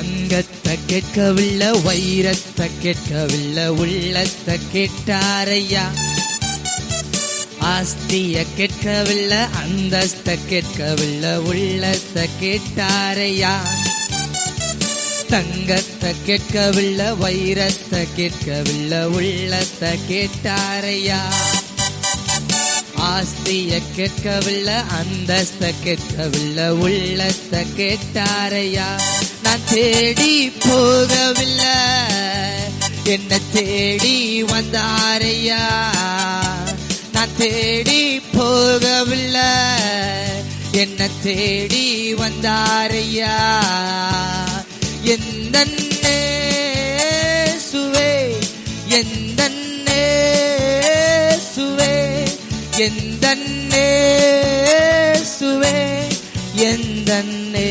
தங்கத்தை கேட்கவில்லை, வைரத்தை கேட்கவில்லை, உள்ளத்தை கேட்டாரையா. ஆஸ்திய கேட்கவில்லை, அந்தஸ்த கேட்கவில்லை, உள்ளத்தை கேட்டாரையா. தங்கத்தை கேட்கவில்லை, வைரத்தை கேட்கவில்லை, உள்ளத்தை கேட்டாரையா. ஆஸ்திய கேட்கவில்லை, அந்தஸ்த கேட்கவில்லை, உள்ளத்தை கேட்டாரையா. நான் தேடி போகவில்லை, என்ன தேடி வந்தாரையா. நான் தேடி போகவில்லை, என்ன தேடி வந்தாரையா. எந்தன்னே சுவே, எந்தன்னே சுவே, எந்தன்னே சுவே, எந்தன்னே